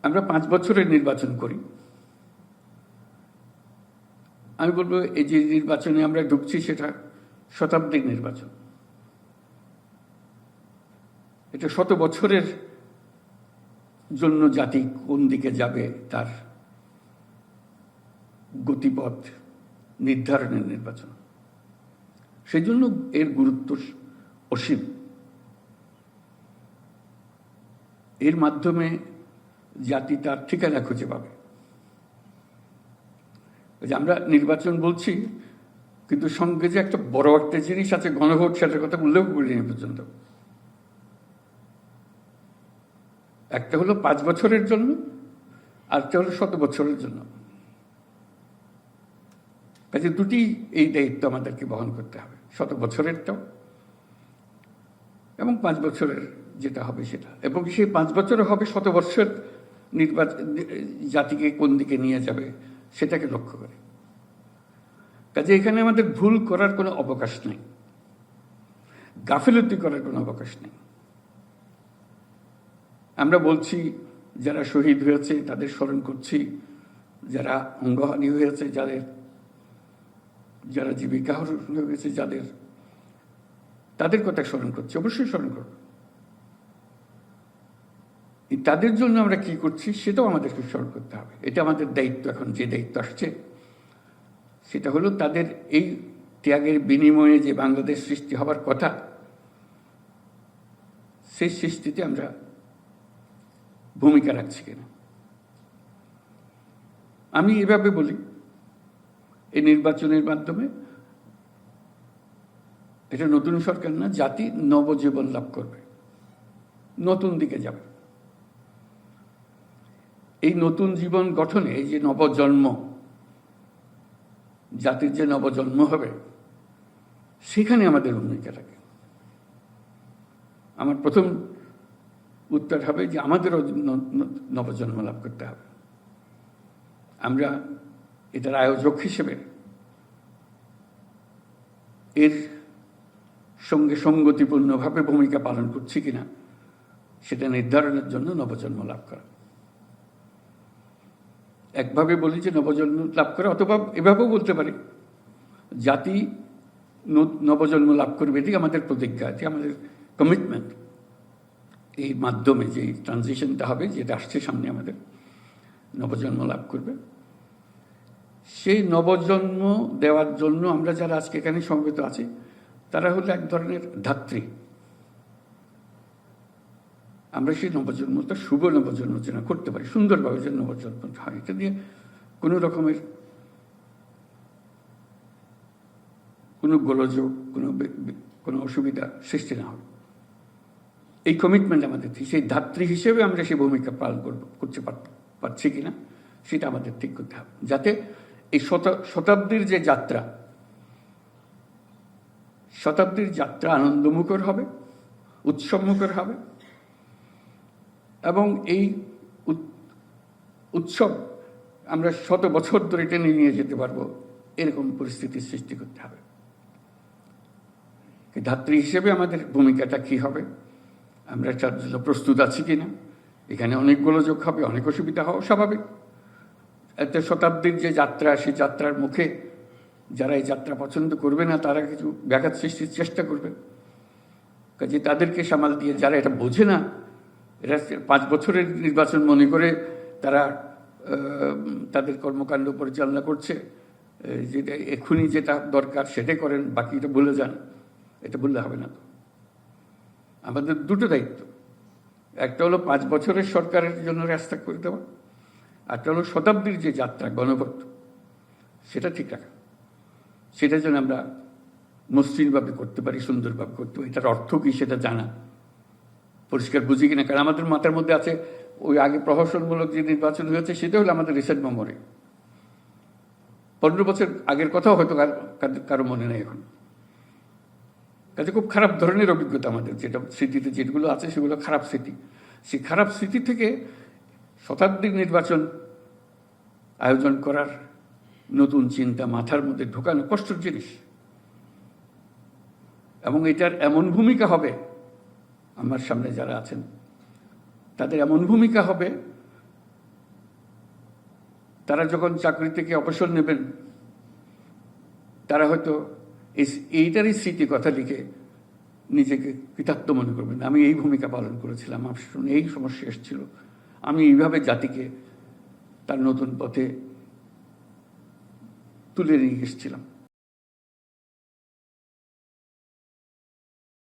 আমরা 5 বছরের নির্বাচন করি। আমি বলবো এই যে নির্বাচনে আমরা ঢুকছি সেটা শতাব্দীর নির্বাচন। এটা 100 বছরের জন্য জাতি কোন দিকে যাবে তার গতিপথ নির্ধারণের নির্বাচন। সেই জন্য এর গুরুত্ব অসীম। এর মাধ্যমে জাতি তার ঠিকানা খুঁজে পাবে। আমরা নির্বাচন বলছি, কিন্তু সঙ্গে যে একটা বড় একটা জিনিস আছে গণভোট, সেটার কথা উল্লেখ করিনি পর্যন্ত। একটা হলো 5 বছরের জন্য, আরটা হলো 100 বছরের জন্য। কাজে দুটি এই দায়িত্ব আমাদেরকে বহন করতে হবে, 100 বছরেরটাও এবং 5 বছরের যেটা হবে সেটা। এবং সেই 5 বছরে হবে 100 বছর নির্বাচন জাতিকে কোন দিকে নিয়ে যাবে সেটাকে লক্ষ্য করে। কাজে এখানে আমাদের ভুল করার কোনো অবকাশ নেই, গাফিলতি করার কোনো অবকাশ নেই। আমরা বলছি যারা শহীদ হয়েছে তাদের স্মরণ করছি, যারা অঙ্গহানি হয়েছে, যারা জীবিকা হয়ে গেছে, তাদের কথা স্মরণ করছি, অবশ্যই স্মরণ করব। তাদের জন্য আমরা কি করছি সেটাও আমাদেরকে স্মরণ করতে হবে। এটা আমাদের দায়িত্ব। এখন যে দায়িত্ব আসছে সেটা হলো তাদের এই ত্যাগের বিনিময়ে যে বাংলাদেশ সৃষ্টি হবার কথা, সেই সৃষ্টিতে আমরা ভূমিকা রাখছি কিনা। আমি এভাবে বলি, এই নির্বাচনের মাধ্যমে এটা নতুন সরকার না, জাতি নবজীবন লাভ করবে, নতুন দিকে যাবে। এই নতুন জীবন গঠনে এই যে নবজন্ম, জাতির যে নবজন্ম হবে, সেখানে আমাদের ভূমিকা থাকে। আমার প্রথম উত্তর হবে যে আমাদেরও নবজন্ম লাভ করতে হবে। আমরা এটার আয়োজক হিসেবে এর সঙ্গে সঙ্গতিপূর্ণভাবে ভূমিকা পালন করছি কিনা সেটা নির্ধারণের জন্য নবজন্ম লাভ করা। একভাবে বলি যে নবজন্ম লাভ করা, অথবা এভাবেও বলতে পারি জাতি নবজন্ম লাভ করবে, এটি আমাদের প্রতিজ্ঞা, এটি আমাদের কমিটমেন্ট। এই মাধ্যমে যে ট্রানজিশনটা হবে, যেটা আসছে সামনে, আমাদের নবজন্ম লাভ করবে। সেই নবজন্ম দেওয়ার জন্য আমরা যারা আজকে এখানে সমবেত আছি, তারা হলো এক ধরনের ধাত্রী। আমরা সেই নবজন্মটা শুভ নবজন্ম যেন করতে পারি, সুন্দরভাবে যেন নবজন্মটা হয়, এটা দিয়ে কোনো রকমের কোনো গোলযোগ, কোনো অসুবিধা সৃষ্টি না হবে। এই কমিটমেন্ট আমাদের, সেই ধাত্রী হিসেবে আমরা সেই ভূমিকা পালন করতে পারছি কিনা সেটা আমাদের ঠিক করতে হবে, যাতে এই শতাব্দীর যে যাত্রা, শতাব্দীর যাত্রা আনন্দমুখর হবে, উৎসবমুখর হবে, এবং এই উৎসব আমরা 100 বছর ধরে টেনে নিয়ে যেতে পারবো, এরকম পরিস্থিতির সৃষ্টি করতে হবে। ধাত্রী হিসেবে আমাদের ভূমিকাটা কি হবে, আমরা তার জন্য প্রস্তুত আছি কিনা। এখানে অনেক গোলযোগ হবে, অনেক অসুবিধা হওয়া স্বাভাবিক। একটা শতাব্দীর যে যাত্রা, সেই যাত্রার মুখে যারা এই যাত্রা পছন্দ করবে না, তারা কিছু ব্যাঘাত সৃষ্টির চেষ্টা করবে। কাজে তাদেরকে সামাল দিয়ে, যারা এটা বোঝে না, এটা 5 বছরের নির্বাচন মনে করে তারা তাদের কর্মকাণ্ড পরিচালনা করছে, যেটা এক্ষুনি যেটা দরকার সেটাই করেন, বাকিটা ভুলে যান, এটা বললে হবে না। তো আমাদের দুটো দায়িত্ব, একটা হলো 5 বছরের সরকারের জন্য রাস্তা করে দেওয়া, একটা হলো শতাব্দীর যে যাত্রা গণভোট, সেটা ঠিক রাখা। সেটা যেন আমরা মসৃণভাবে করতে পারি, সুন্দরভাবে করতে পারি। এটার অর্থ কী সেটা জানা, পরিষ্কার বুঝি কিনা। কারণ আমাদের মাথার মধ্যে আছে ওই আগে প্রহসনমূলক যে নির্বাচন হয়েছে, সেটা হলো আমাদের রিসেন্ট মেমোরি। 15 বছর আগের কথাও হয়তো কারো মনে নেই এখন। কাজে খুব খারাপ ধরনের অভিজ্ঞতা আমাদের, যেটা স্মৃতিতে যেগুলো আছে সেগুলো খারাপ স্মৃতি। সেই খারাপ স্মৃতি থেকে শতাব্দীর নির্বাচন আয়োজন করার নতুন চিন্তা মাথার মধ্যে ঢোকানো কষ্টের জিনিস। এবং এটার এমন ভূমিকা হবে, আমার সামনে যারা আছেন তাদের এমন ভূমিকা হবে তারা যখন চাকরি থেকে অবসর নেবেন, তারা হয়তো এইটারই স্মৃতি কথা লিখে নিজেকে কৃতার্থ মনে করবেন, আমি এই ভূমিকা পালন করেছিলাম, আমার শুনে এই সমস্যা এসেছিল, আমি এইভাবে জাতিকে তার নতুন পথে তুলে নিয়ে এসেছিলাম।